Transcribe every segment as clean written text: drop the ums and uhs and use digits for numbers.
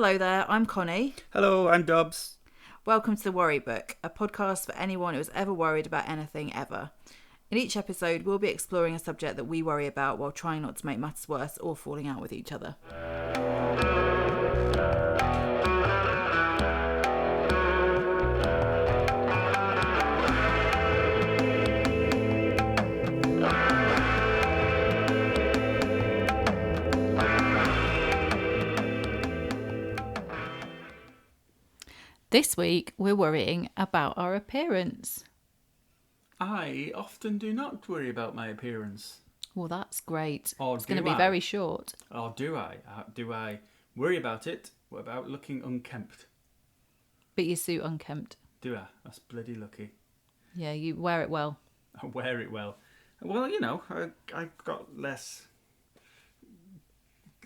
Hello there, I'm Connie. Hello, I'm Dobbs. Welcome to The Worry Book, a podcast for anyone who has ever worried about anything ever. In each episode, we'll be exploring a subject that we worry about while trying not to make matters worse or falling out with each other. This week, we're worrying about our appearance. I often do not worry about my appearance. Well, that's great. Or It's going to do be I? very short. Or do I? Do I worry about it? What about looking unkempt? But you suit unkempt. Do I? That's bloody lucky. Yeah, you wear it well. I wear it well. Well, you know, I've got less...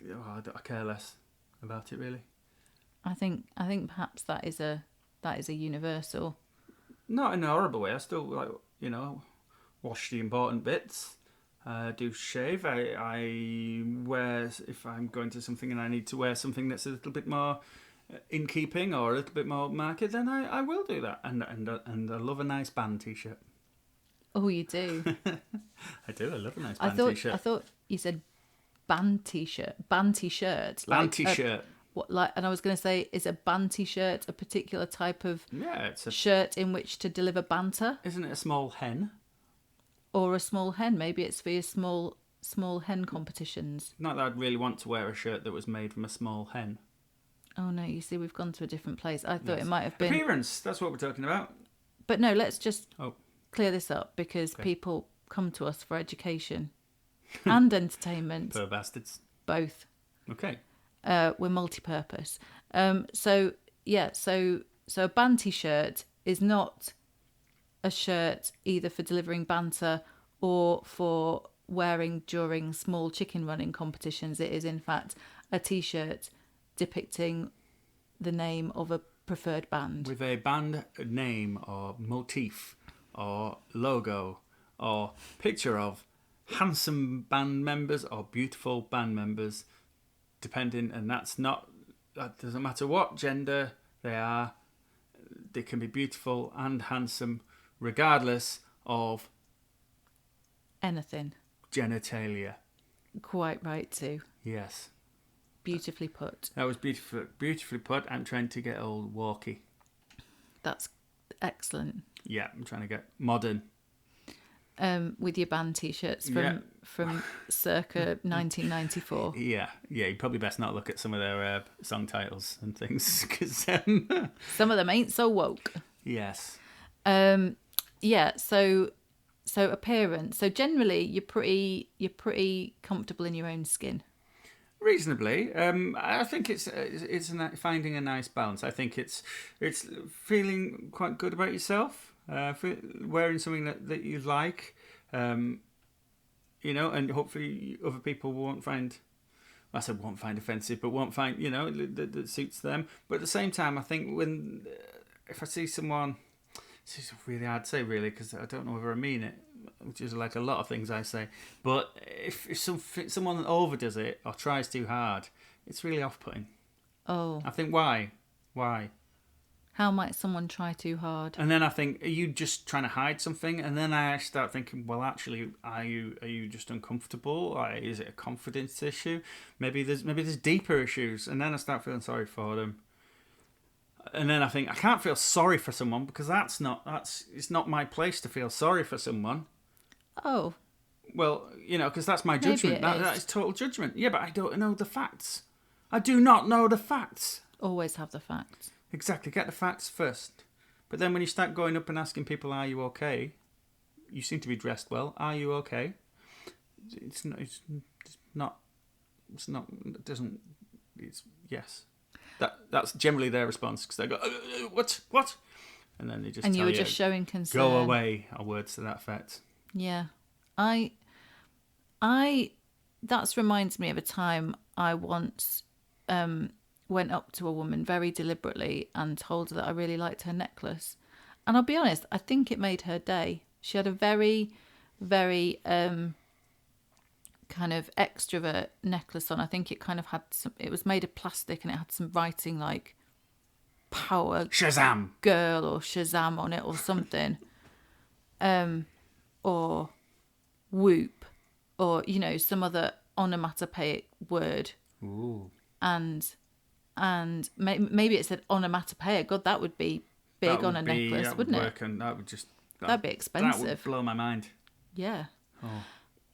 I care less about it, really. I think perhaps that is a universal. Not in a horrible way. I still, wash the important bits. Do shave. I wear, if I'm going to something and I need to wear something that's a little bit more in keeping or a little bit more market, then I will do that. And I love a nice band t-shirt. Oh, you do? I do. I love a nice band t-shirt. I thought you said band t-shirt. Band t-shirt. Band t-shirt. And I was going to say, is a banty shirt a particular type of it's a shirt in which to deliver banter? Isn't it a small hen? Or a small hen? Maybe it's for your small hen competitions. Not that I'd really want to wear a shirt that was made from a small hen. Oh no, you see, we've gone to a different place. I thought Yes. It might have been... Appearance, that's what we're talking about. But no, let's just Oh. clear this up because Okay. people come to us for education and entertainment. Poor bastards. Both. Okay. We're multi-purpose. So a banty shirt is not a shirt either for delivering banter or for wearing during small chicken running competitions. It is in fact a t-shirt depicting the name of a preferred band. With a band name or motif or logo or picture of handsome band members or beautiful band members, depending, and that doesn't matter what gender they are, they can be beautiful and handsome regardless of Anything. genitalia. Quite right too. Yes. Beautifully put. That was beautifully put. I'm trying to get old walkie. That's excellent. Yeah, I'm trying to get modern. With your band t-shirts from circa 1994. Yeah, you'd probably best not look at some of their song titles and things, because Some of them ain't so woke. yes. So appearance. So generally you're pretty comfortable in your own skin. Reasonably, I think it's finding a nice balance. I think it's feeling quite good about yourself, wearing something that you like, and hopefully other people won't find. I said won't find offensive, but won't find that suits them. But at the same time, I think if I see someone, it's really hard to say really because I don't know whether I mean it, which is like a lot of things I say. But if someone overdoes it or tries too hard, it's really off-putting. Oh. I think why? How might someone try too hard? And then I think, are you just trying to hide something? And then I start thinking, well, actually, are you just uncomfortable? Or is it a confidence issue? Maybe there's deeper issues. And then I start feeling sorry for them. And then I think I can't feel sorry for someone because it's not my place to feel sorry for someone. Oh. Well, because that's my judgment. Maybe it is. That is total judgment. Yeah, but I don't know the facts. I do not know the facts. Always have the facts. Exactly, get the facts first. But then when you start going up and asking people, "Are you okay?" You seem to be dressed well. Are you okay? It's yes. That's generally their response because they go, what? And then they just and tell you were just showing concern. Go away, or words to that effect. Yeah, I. That reminds me of a time I once went up to a woman very deliberately and told her that I really liked her necklace. And I'll be honest, I think it made her day. She had a very, very kind of extrovert necklace on. I think it kind of had some, it was made of plastic and it had some writing like Power Shazam! Girl or Shazam on it or something. Or Whoop, or, you know, some other onomatopoeic word. Ooh. And maybe it said onomatopoeia. God, that would be big That on a would be- necklace, that wouldn't would it? work, and that would just... That'd be That would expensive. blow my mind. Yeah. Oh.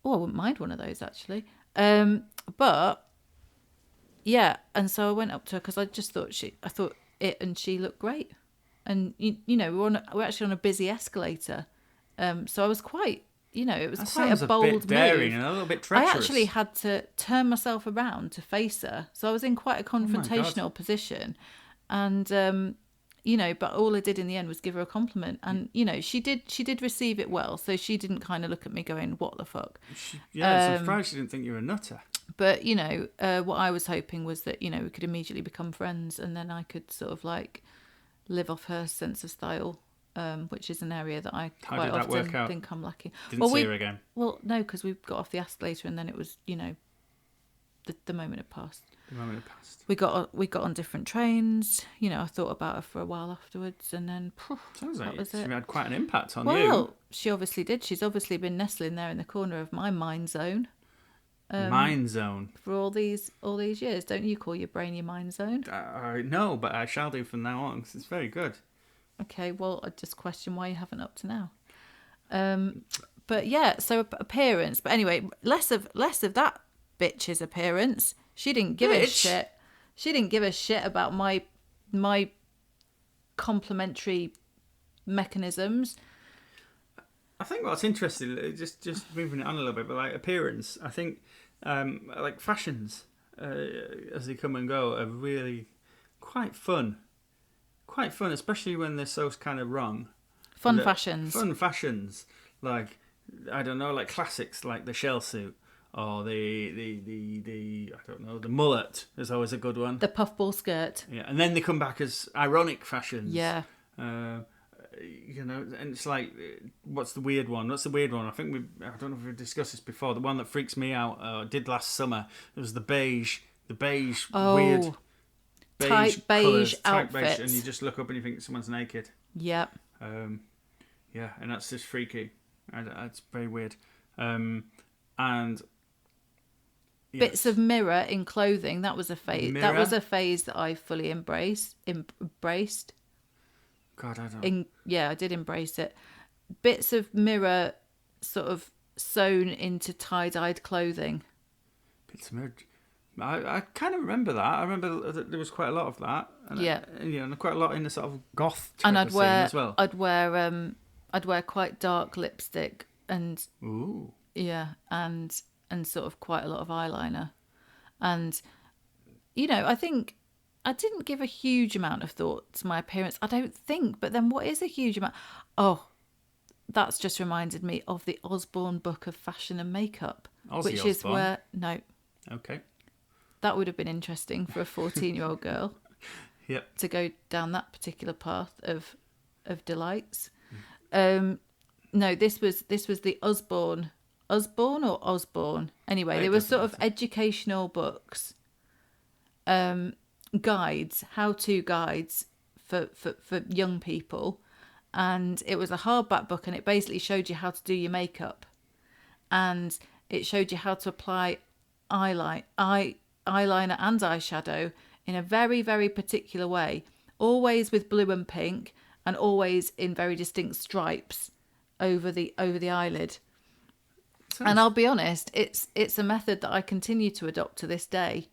Oh, I wouldn't mind one of those actually. But yeah, and so I went up to her because I just thought I thought it and she looked great, and you know we're actually on a busy escalator, so I was quite, you know, it was That quite sounds a a bold bit daring move. and a little bit I treacherous. actually had to turn myself around to face her, so I was in quite a Oh my God. confrontational position, and you know, but all I did in the end was give her a compliment, and you know, she did receive it well, so she didn't kind of look at me going, "What the fuck?" Yeah, I'm surprised she didn't think you were a nutter. But you know, what I was hoping was that, you know, we could immediately become friends, and then I could sort of like live off her sense of style, which is an area that I How quite did that often work out? think I'm lacking. Didn't see her again. Well, no, because we got off the escalator, and then it was, you know, the moment had passed. The moment had passed. We got on different trains. You know, I thought about her for a while afterwards, and then Sounds like that was she it. had quite an impact on Well, you. she obviously did. She's obviously been nestling there in the corner of my mind zone Mind zone. for all these years. Don't you call your brain your mind zone? No, but I shall do from now on 'cause it's very good. Okay, well, I just question why you haven't up to now. But yeah, so appearance. But anyway, less of that bitch's appearance. She didn't give a Bitch? shit. She didn't give a shit about my complimentary mechanisms. I think what's interesting, just moving it on a little bit, but like appearance, I think like fashions as they come and go are really quite fun. Quite fun, especially when they're so kind of wrong. Fun fashions. Fun fashions, like I don't know, like classics like the shell suit or the I don't know, the mullet is always a good one. The puffball skirt. Yeah, and then they come back as ironic fashions. Yeah. You know, and it's like, what's the weird one? What's the weird one? I don't know if we've discussed this before. The one that freaks me out, did last summer. It was the beige Oh, weird tight beige outfits. and you just look up and you think someone's naked. Yep. Yeah, and that's just freaky. That's very weird. And yes. Bits of mirror in clothing. That was a phase. That Mirror? was a phase that I fully embraced. God, I don't. Yeah, I did embrace it. Bits of mirror, sort of sewn into tie-dyed clothing. Bits of mirror. I kind of remember that. I remember that there was quite a lot of that. And Yeah. And quite a lot in the sort of goth type And of scene as well. I'd wear quite dark lipstick and Ooh. yeah, and sort of quite a lot of eyeliner. And you know, I think I didn't give a huge amount of thought to my appearance, I don't think. But then what is a huge amount? Oh, that's just reminded me of the Osborne Book of Fashion and Makeup, which is Osborne? where no, Okay. that would have been interesting for a 14-year-old girl Yep. to go down that particular path of delights. No, this was the Osborne or Osborne. Anyway, they were doesn't sort of educational books, guides, how-to guides for young people, and it was a hardback book, and it basically showed you how to do your makeup, and it showed you how to apply eyeliner and eyeshadow in a very, very particular way, always with blue and pink, and always in very distinct stripes over the eyelid. And I'll be honest, it's a method that I continue to adopt to this day.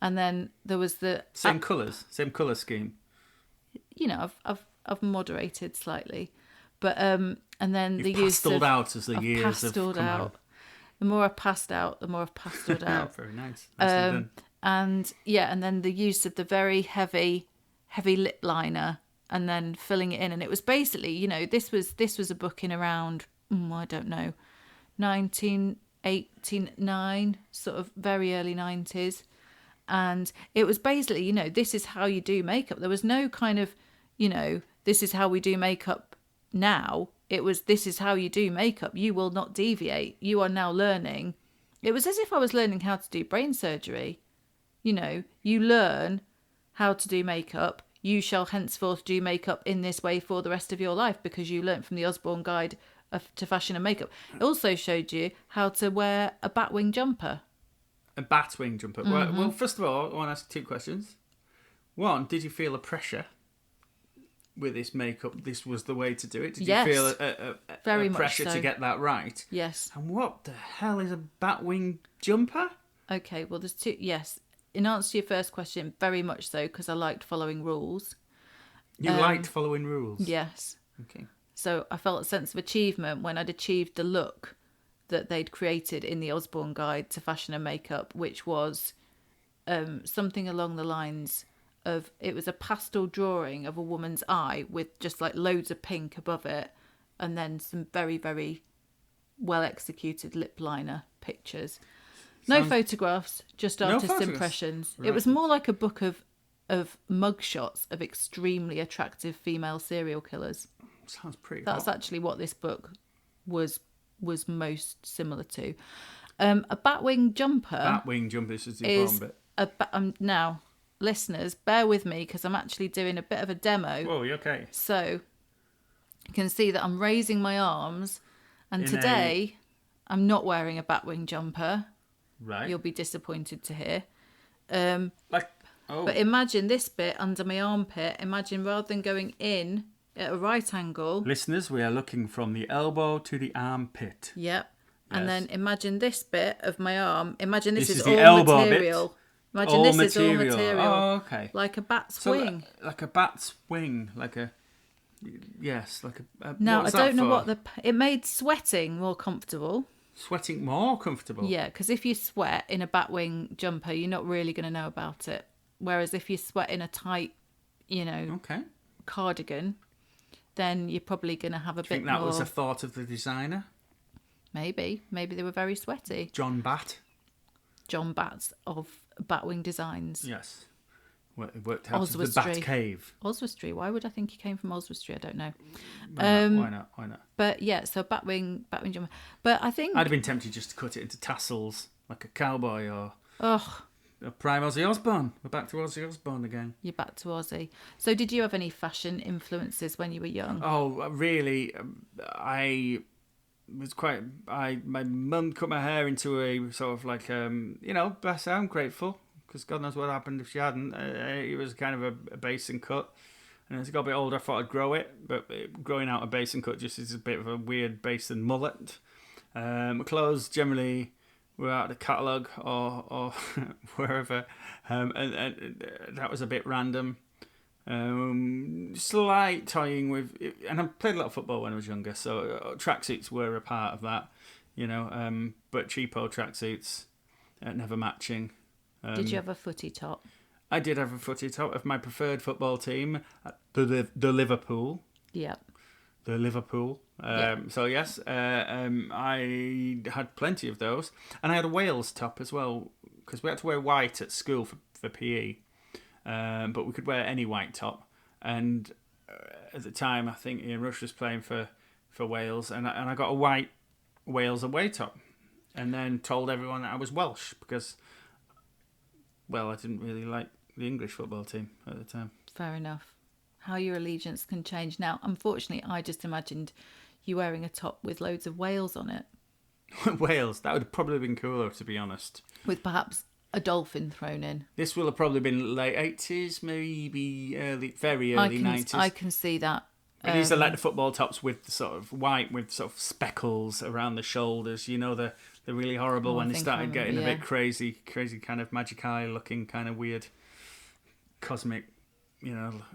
And then there was the Same colours, same colour scheme. you know, I've moderated slightly, but and then the You've use pasteled of out as the I've years have pasteled come out. out. The more I've passed out, the more I've pasteled out. Very nice. Nicely done. And yeah, and then the use of the very heavy lip liner, and then filling it in. And it was basically, you know, this was a book in around I don't know, 1989, sort of very early 90s. And it was basically, you know, this is how you do makeup. There was no kind of, you know, this is how we do makeup now. It was, this is how you do makeup. You will not deviate. You are now learning It was as if I was learning how to do brain surgery. You know, you learn how to do makeup. You shall henceforth do makeup in this way for the rest of your life because you learnt from the Osborne Guide to Fashion and Makeup. It also showed you how to wear a batwing jumper. A batwing jumper. Well, first of all, I want to ask 2 questions. One, did you feel a pressure with this makeup? This was the way to do it? Did Yes. you feel Very a much pressure so. to get that right? Yes. And what the hell is a batwing jumper? Okay, well, there's 2. Yes. In answer to your first question, very much so, because I liked following rules. You liked following rules? Yes. Okay. So I felt a sense of achievement when I'd achieved the look that they'd created in the Osborne Guide to Fashion and Makeup, which was something along the lines of, it was a pastel drawing of a woman's eye with just like loads of pink above it, and then some very, very well executed lip liner pictures. No photographs, just artist photographs. impressions. Right. It was more like a book of mugshots of extremely attractive female serial killers. Sounds pretty That's hot. actually what this book was most similar to. A batwing jumper Batwing jumper is the important bit. now, listeners, bear with me because I'm actually doing a bit of a demo. Whoa, you okay? So you can see that I'm raising my arms, and In today I'm not wearing a batwing jumper. Right. You'll be disappointed to hear. Like, oh. But imagine this bit under my armpit. Imagine rather than going in at a right angle. Listeners, we are looking from the elbow to the armpit. Yep. And Yes. then imagine this bit of my arm. Imagine this, This is is the all elbow bit. material. Imagine All this material. is all material. Oh, okay. Like a bat's So, wing. like a bat's wing, like a... Yes, like a... Now, I what's don't that know for? what it made sweating more comfortable. Sweating more comfortable? Yeah, because if you sweat in a batwing jumper, you're not really going to know about it. Whereas if you sweat in a tight, Okay. cardigan, then you're probably going to have a Do you bit think that more... was a thought of the designer? Maybe they were very sweaty. John Batt? John Batts of Batwing Designs. Yes. Well, it worked out of the Oswestry. Bat Cave. Oswestry. Why would I think he came from Oswestry? I don't know. Why not? Why not? But yeah, so batwing jumper. But I think... I'd have been tempted just to cut it into tassels, like a cowboy or Oh, a prime Ozzy Osbourne. We're back to Ozzy Osbourne again. you're back to Aussie. So did you have any fashion influences when you were young? Oh, really? I was quite... My mum cut my hair into a sort of like, bless her, I'm grateful, because God knows what happened if she hadn't. It was kind of a basin cut. And as I got a bit older, I thought I'd grow it, but growing out a basin cut just is a bit of a weird basin mullet. My clothes generally were out of the catalogue or wherever, and that was a bit random. Slight toying with, and I played a lot of football when I was younger, so tracksuits were a part of that, but cheapo tracksuits, never matching. Did you have a footy top? I did have a footy top of my preferred football team, the Liverpool. Yep. The Liverpool. So yes, I had plenty of those, and I had a Wales top as well because we had to wear white at school for PE, but we could wear any white top. And at the time, I think Ian Rush was playing for Wales, and I got a white Wales away top, and then told everyone that I was Welsh because, well, I didn't really like the English football team at the time. Fair enough. How your allegiance can change. Now, unfortunately, I just imagined you wearing a top with loads of whales on it, Wales, that would have probably been cooler, to be honest. with perhaps a dolphin thrown in. This will have probably been late 80s, maybe very early 90s. I can see that. But these are like the football tops with the sort of white with sort of speckles around the shoulders. The really horrible when I they think started I getting remember, a bit crazy kind of magic eye looking, kind of weird, cosmic.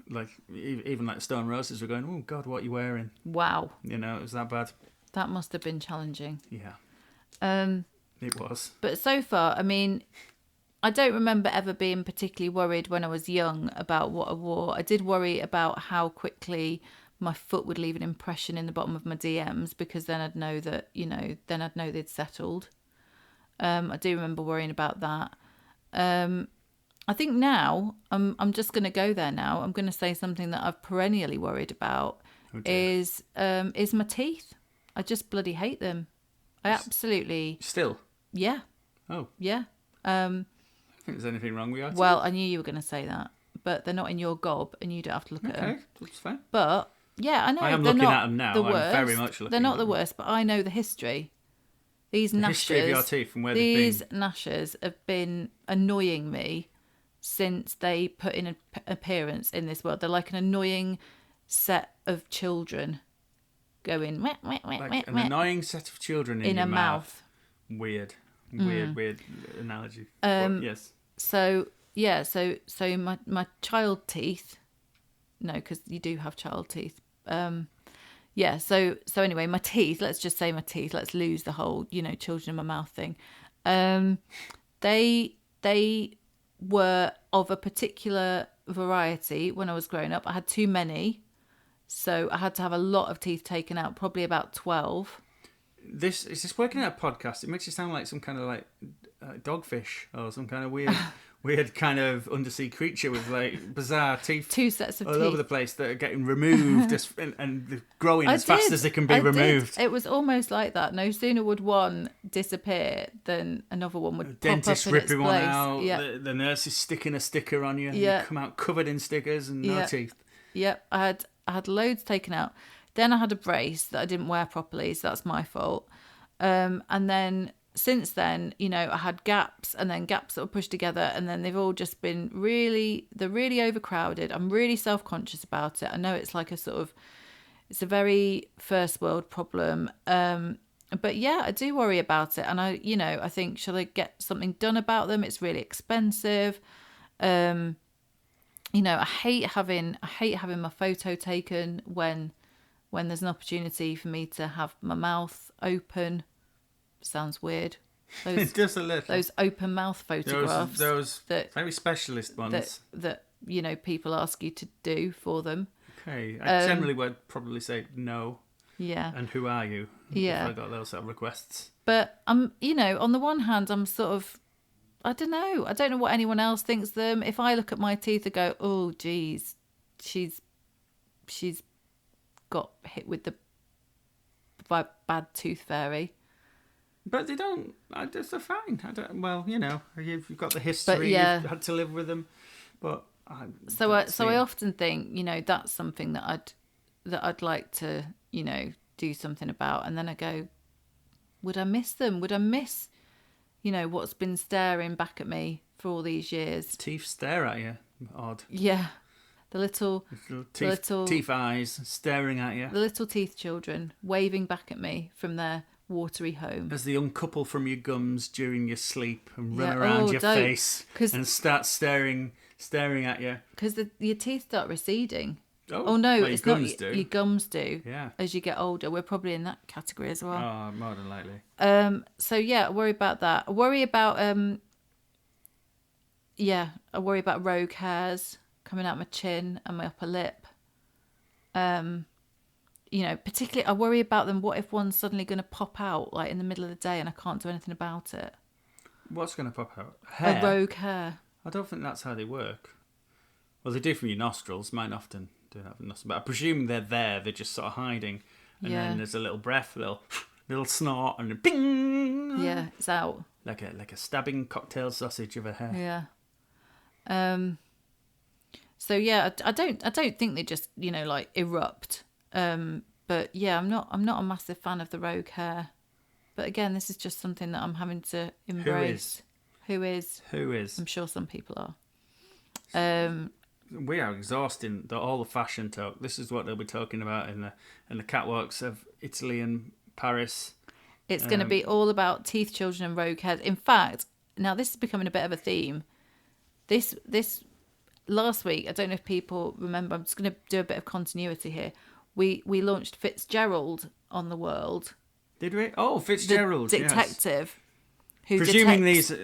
Like even like Stone Roses were going, oh God, what are you wearing? Wow, It was that bad. that must have been challenging. Yeah, it was. But so far, I mean, I don't remember ever being particularly worried when I was young about what I wore. I did worry about how quickly my foot would leave an impression in the bottom of my DMs, because then I'd know that, then I'd know they'd settled. I do remember worrying about that. I think now, I'm just going to go there now. I'm going to say something that I've perennially worried about is my teeth. I just bloody hate them. I absolutely... Still? Yeah. Oh, Yeah. I don't think there's anything wrong with your teeth. Well, I knew you were going to say that, but they're not in your gob, and you don't have to look at them. Okay, that's fine. But yeah, I know I am they're looking not at them now. the I'm worst. very much looking They're not at the them. worst, but I know the history. These The gnashers, history of your teeth and where these they've been. gnashers have been annoying me since they put in an appearance in this world. They're like an annoying set of children going meh, meh, meh, meh, Like an meh, annoying set of children in in your a mouth. Weird analogy. Um, But yes. So yeah, so my child teeth. No, because you do have child teeth. Yeah. So anyway, my teeth. Let's just say my teeth. Let's lose the whole children in my mouth thing. They were of a particular variety when I was growing up. I had too many, so I had to have a lot of teeth taken out. Probably about 12. Is this working at a podcast? It makes you sound like some kind of like dogfish or some kind of weird kind of undersea creature with like bizarre teeth. 2 sets of all teeth over the place that are getting removed and growing as fast as they can be I removed. It was almost like that. No sooner would one disappear than another one would Dentist pop up in its ripping one place. out. Yeah. The nurse is sticking a sticker on you. Yeah. You come out covered in stickers and no Yeah. teeth. Yep, I had loads taken out. Then I had a brace that I didn't wear properly, so that's my fault. And then since then, I had gaps and then gaps that were pushed together, and then they've all just been they're really overcrowded. I'm really self-conscious about it. I know it's like it's a very first world problem. But yeah, I do worry about it. And I think, should I get something done about them? It's really expensive. I hate having my photo taken when there's an opportunity for me to have my mouth open. Sounds weird. Just a little. Those open mouth photographs. Those that very specialist ones. that people ask you to do for them. Okay, I generally would probably say no. Yeah. And who are you? Yeah. If I got those sort of requests. But I'm, on the one hand, I'm sort of, I don't know what anyone else thinks of them. If I look at my teeth and go, oh, geez, she's got hit with the bad tooth fairy. But they don't. They're fine. You've got the history. But, yeah. You've had to live with them. But So I often think, that's something that I'd like to, do something about. And then I go, would I miss them? Would I miss, what's been staring back at me for all these years? teeth stare at you. Odd. Yeah, the little Teeth eyes staring at you. the little teeth children waving back at me from their watery home. As they uncouple from your gums during your sleep and run Yeah, around oh, your don't. face 'Cause- and start staring at you. Because your teeth start receding. Oh, no, well, it's your not. gums do. Your gums do. Yeah. As you get older, we're probably in that category as well. Oh, more than likely. So yeah, I worry about that. I worry about rogue hairs coming out my chin and my upper lip. Particularly I worry about them. What if one's suddenly going to pop out like in the middle of the day and I can't do anything about it? What's going to pop out? Hair? A rogue hair. I don't think that's how they work. Well, they do from your nostrils. Mine often do that from nostrils. But I presume they're there. They're just sort of hiding. And Yeah. then there's a little breath, little snort, and a ping. Yeah, it's out. Like a stabbing cocktail sausage of a hair. Yeah. So yeah, I don't think they just like erupt. But yeah, I'm not a massive fan of the rogue hair. But again, this is just something that I'm having to embrace. Who is? I'm sure some people are. We are exhausting all the fashion talk. This is what they'll be talking about in the catwalks of Italy and Paris. It's going to be all about teeth, children, and rogue hairs. In fact, now this is becoming a bit of a theme. This last week, I don't know if people remember. I'm just going to do a bit of continuity here. We launched Fitzgerald on the world. Did we? Oh, Fitzgerald, the detective. Who Presuming detects, these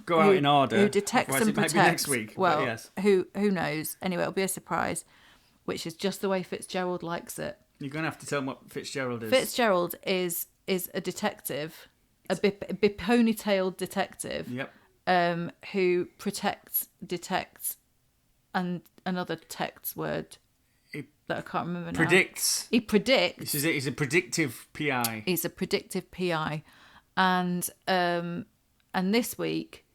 go out in order. Who detects otherwise and it might protects. be next week. Well, but yes. who knows? Anyway, it'll be a surprise, which is just the way Fitzgerald likes it. You're going to have to tell them what Fitzgerald is. Fitzgerald is a detective, a ponytailed detective. Yep. Who detects, and another detects word that I can't remember now. Predicts. He predicts. This is it. He's a predictive PI. He's a predictive PI, and And this week,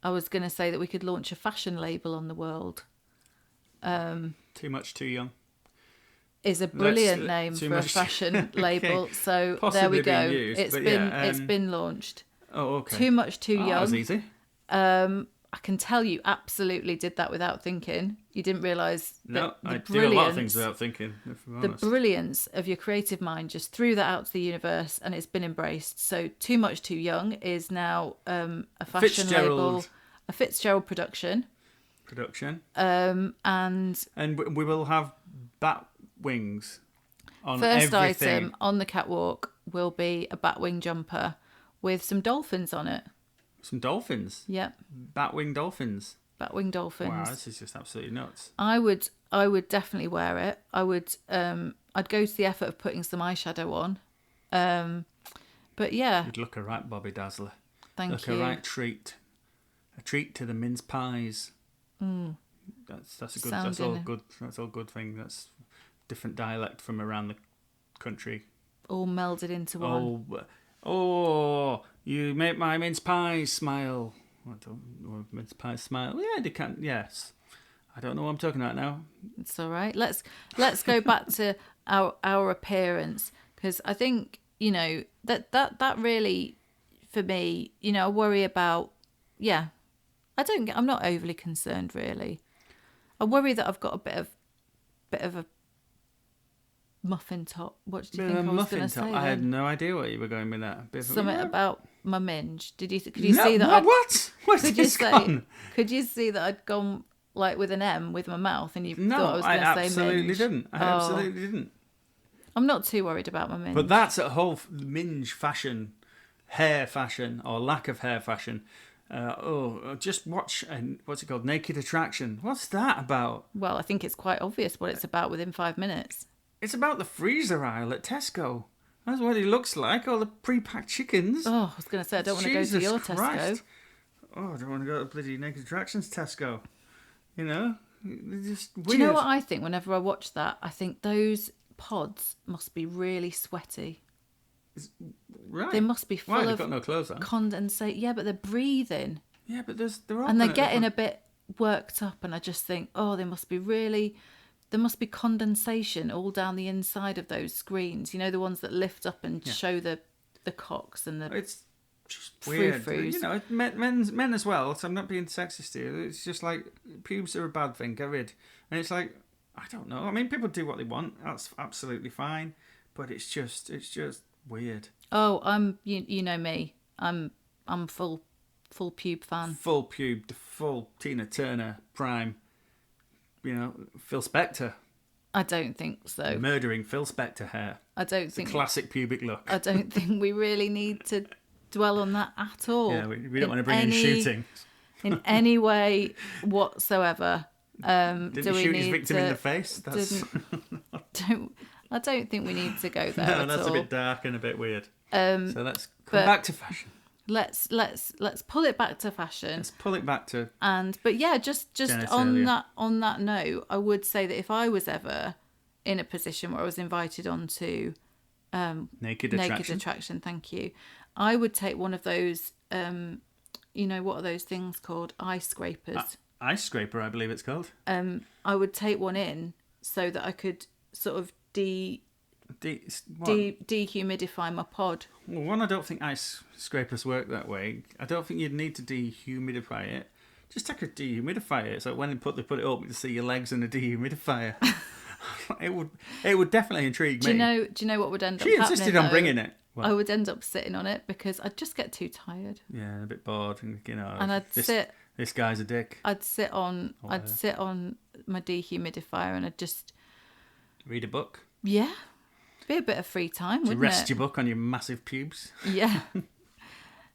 I was going to say that we could launch a fashion label on the world. Too much, too young. Is a brilliant name too for a much. fashion label. Okay. So Possibly there we being go. used, It's but been yeah, it's been launched. Oh, okay. Too much, too That young. was easy. I can tell you absolutely did that without thinking. You didn't realise No, that I do a lot of things without thinking, if I'm the honest. brilliance of your creative mind just threw that out to the universe, and it's been embraced. So Too Much Too Young is now a fashion label, a Fitzgerald production. And And we will have bat wings on first everything. item on the catwalk will be a batwing jumper with some dolphins on it. Some dolphins. Yep, Batwing dolphins. batwing dolphins. Wow, this is just absolutely nuts. I would definitely wear it. I'd go to the effort of putting some eyeshadow on. But yeah, You'd look a right Bobby Dazzler. thank Look you. a right treat. A treat to the mince pies. That's a good. That's all Sounding- good. That's all good thing. That's different dialect from around the country. All melded into one. Oh, you make my mince pies smile. I don't know if mince pies smile. Yeah, they can. Yes, I don't know what I'm talking about now. It's all right. Let's go back to our appearance, because I think that really, for me, I worry about. Yeah, I'm not overly concerned really. I worry that I've got a bit of a muffin top. What do you think I was going to say? I had then? no idea where you were going with that. Something about my minge. Could you see that? What? Where's Could you this say? gone? Could you see that I'd gone like with an M with my mouth, and you thought I No, was I going to say absolutely minge? didn't. I Oh. absolutely didn't. I'm not too worried about my minge. But that's a whole minge fashion, hair fashion, or lack of hair fashion. Just watch, what's it called? Naked Attraction. What's that about? Well, I think it's quite obvious what it's about within 5 minutes. It's about the freezer aisle at Tesco. That's what it looks like, all the pre-packed chickens. Oh, I was going to say, I don't want to go to Jesus your Christ. Tesco. Oh, I don't want to go to bloody Naked Attractions Tesco. They're just weird. Do you know what I think whenever I watch that? I think those pods must be really sweaty. Right. They must be Why? full They've of got no clothes on. condensate. Yeah, but they're breathing. Yeah, but they're all And they're getting a bit worked up, and I just think, oh, there must be condensation all down the inside of those screens. The ones that lift up and show the cocks and the... It's just weird. Frou-frous. Men as well, so I'm not being sexist here. It's just like, pubes are a bad thing, get rid. And it's like, I don't know. I mean, people do what they want. That's absolutely fine. But it's just weird. Oh, I'm you know me. I'm full pube fan. Full pube, the full Tina Turner prime. Phil Spector. I don't think so. Murdering Phil Spector hair. I don't think Classic pubic look. I don't think we really need to dwell on that at all. Yeah, we don't want to bring in shooting. In any way whatsoever. Didn't do he we shoot his need victim to, in the face? I don't think we need to go there. No, at that's all. a bit dark and a bit weird. So let's come but- back to fashion. Let's pull it back to fashion. Let's pull it back to But yeah, just Genitalia. on that note, I would say that if I was ever in a position where I was invited onto Naked Attraction. thank you, I would take one of those. What are those things called? Eye scrapers. Ice scraper, I believe it's called. I would take one in so that I could sort of What? dehumidify my pod. Well, one, I don't think ice scrapers work that way. I don't think you'd need to dehumidify it. Just take a dehumidifier. So when they put it up, you see your legs in a dehumidifier. It would definitely intrigue me. Do you know what would end up She happening? insisted on though? bringing it. Well, I would end up sitting on it because I'd just get too tired. yeah, a bit bored, and And I'd sit. This guy's a dick. I'd sit on my dehumidifier and I'd just Read a book. be a bit of free time, To wouldn't rest it? your book on your massive pubes. Yeah.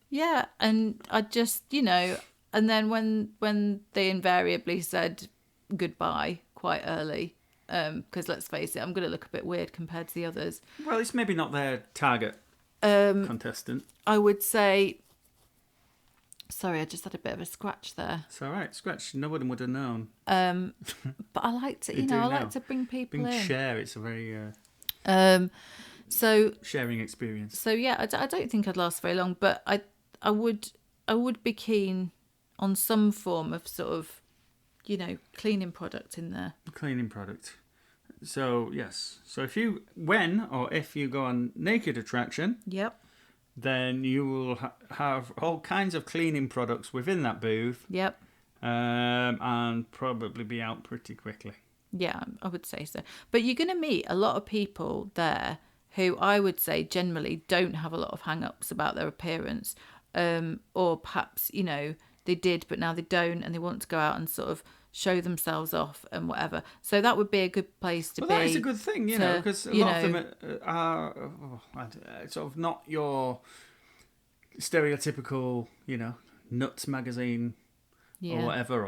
Yeah, and I'd just, and then when they invariably said goodbye quite early, because let's face it, I'm going to look a bit weird compared to the others. Well, it's maybe not their target contestant. I would say, sorry, I just had a bit of a scratch there. It's all right. Scratch. No one would have known. But I like to, You do I now. like to bring people Being in. share, it's a very So sharing experience. yeah, I don't think I'd last very long, but I would I would be keen on some form of sort of, cleaning product in there. Cleaning product. So, yes. So when or if you go on Naked Attraction, Yep. then you will have all kinds of cleaning products within that booth, Yep. and probably be out pretty quickly. Yeah, I would say so. But you're going to meet a lot of people there who I would say generally don't have a lot of hang-ups about their appearance. Or perhaps, they did, but now they don't, and they want to go out and sort of show themselves off and whatever. So that would be a good place to be. Well, that is a good thing, because a lot of them are sort of not your stereotypical, Nuts magazine or whatever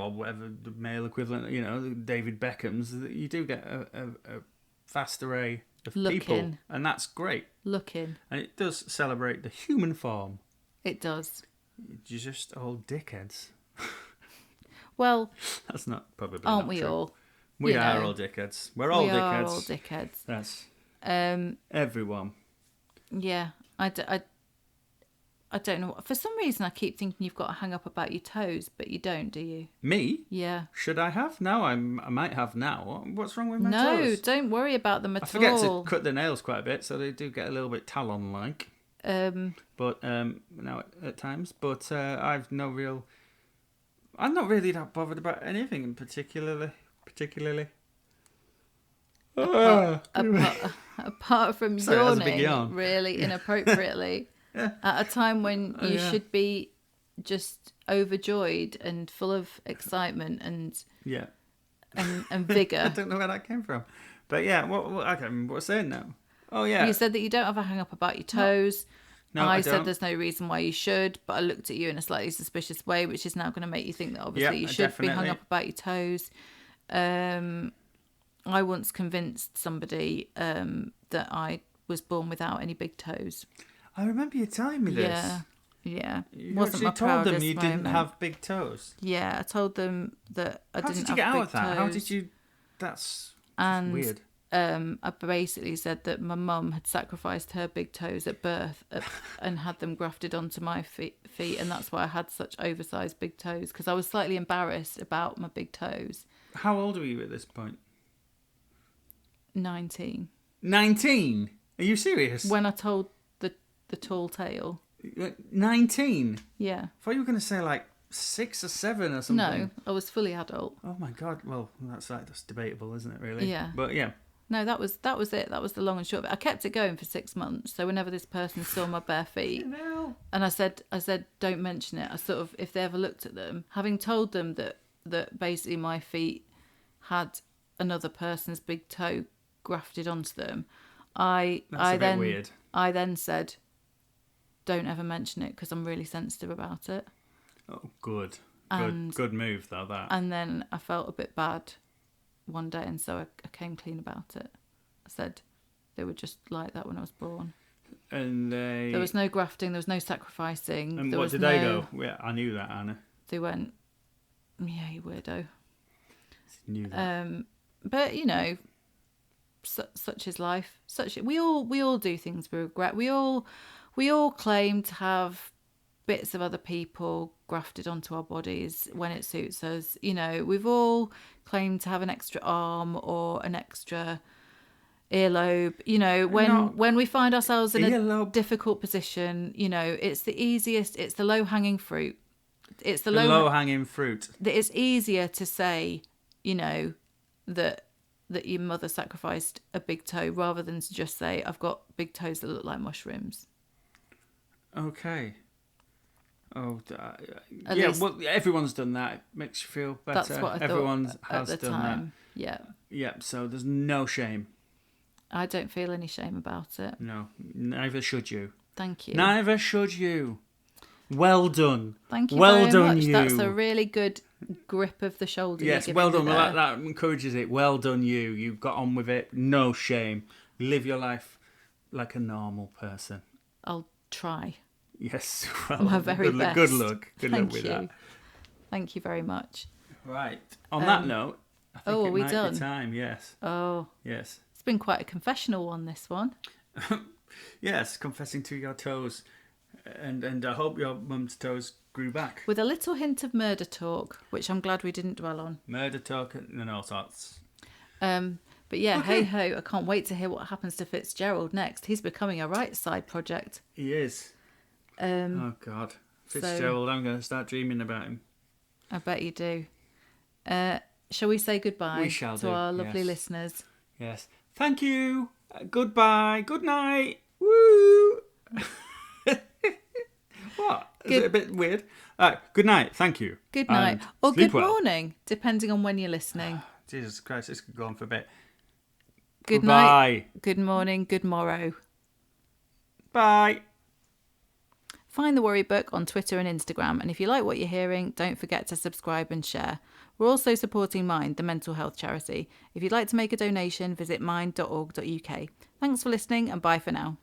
the male equivalent, David Beckham's. You do get a vast array of people, and that's great. Looking. And it does celebrate the human form. It does. You're just all dickheads. Well, that's not probably. Aren't not we true. all? We are all dickheads. We're all dickheads. We are all dickheads. That's Yeah, everyone. I don't know. For some reason, I keep thinking you've got to hang up about your toes, but you don't, do you? Me? Yeah. Should I have? No, I might have now. What's wrong with my toes? toes? No, don't worry about them at all. I forget to cut the nails quite a bit, so they do get a little bit talon-like. But now at times. But I'm not really that bothered about anything in particularly. Apart from Sorry, that was a big yawning yawn. really inappropriately at a time when you should be just overjoyed and full of excitement and vigor. I don't know where that came from, but yeah, what I can't remember what I was saying now. Oh yeah, you said that you don't have a hang up about your toes. No, I I said don't. there's no reason why you should, but I looked at you in a slightly suspicious way, which is now going to make you think that obviously you should be hung up about your toes. I once convinced somebody that I was born without any big toes. I remember you telling me this. Yeah. You Wasn't my actually told them proudest you didn't moment. have big toes. Yeah, I told them that I How didn't did you have get out big of that? toes. How did you? That's And weird. I basically said that my mum had sacrificed her big toes at birth and had them grafted onto my feet, and that's why I had such oversized big toes, because I was slightly embarrassed about my big toes. How old were you at this point? 19. 19? Are you serious? When I told the tall tale. 19? Yeah. I thought you were going to say like 6 or 7 or something. No, I was fully adult. Oh my god. Well, that's debatable, isn't it? Really? Yeah. But yeah. No, that was it. That was the long and short of it. I kept it going for 6 months. So whenever this person saw my bare feet, and I said, don't mention it. I sort of, if they ever looked at them, having told them that basically my feet had another person's big toe grafted onto them, I then said, don't ever mention it because I'm really sensitive about it. Oh, good. And- Good move though. That. And then I felt a bit bad one day, and so I came clean about it. I said they were just like that when I was born. And There was no grafting, there was no sacrificing. And there what was did they go? Yeah, I knew that, Anna. They went, yeah, you weirdo. Knew that. But such is life. We all do things we regret. We all claim to have bits of other people grafted onto our bodies when it suits us. We've all claimed to have an extra arm or an extra earlobe. When we find ourselves in a difficult position, it's the easiest, it's the low-hanging fruit. It's the low-hanging fruit. That it's easier to say, that your mother sacrificed a big toe rather than to just say, I've got big toes that look like mushrooms. Oh, At yeah. least- Well, everyone's done that. It makes you feel better. That's what I Everyone thought has at the done time. Yeah. that. Yeah. So there's no shame. I don't feel any shame about it. No. Neither should you. Thank you. Neither should you. Well done. Thank you well very done, much. you. That's a really good grip of the shoulder. Yes, you're well giving done. me Well, there. that encourages it. Well done, you. You got on with it. No shame. Live your life like a normal person. I'll try. Yes. Well, My very good, best. Good luck. Good Thank luck with you. that. Thank you very much. Right. On that note, I think are it we might done? be time. Yes. Oh, Yes. it's been quite a confessional one, this one. Yes. Confessing to your toes, and I hope your mum's toes grew back. With a little hint of murder talk, which I'm glad we didn't dwell on. Murder talk and all sorts. But yeah, Okay. hey ho, I can't wait to hear what happens to Fitzgerald next. He's becoming a right side project. He is. Oh, God. Fitzgerald, I'm going to start dreaming about him. I bet you do. Shall we say goodbye We shall to do, our lovely yes. listeners? Yes. Thank you. Goodbye. Good night. Woo. What? Is it a bit weird? Good night. Thank you. Good night. And Or sleep good well. morning, depending on when you're listening. Jesus Christ, this could go on for a bit. Good Goodbye. night, good morning, good morrow. Bye. Find The Worry Book on Twitter and Instagram, and if you like what you're hearing, don't forget to subscribe and share. We're also supporting Mind, the mental health charity. If you'd like to make a donation, visit mind.org.uk. Thanks for listening, and bye for now.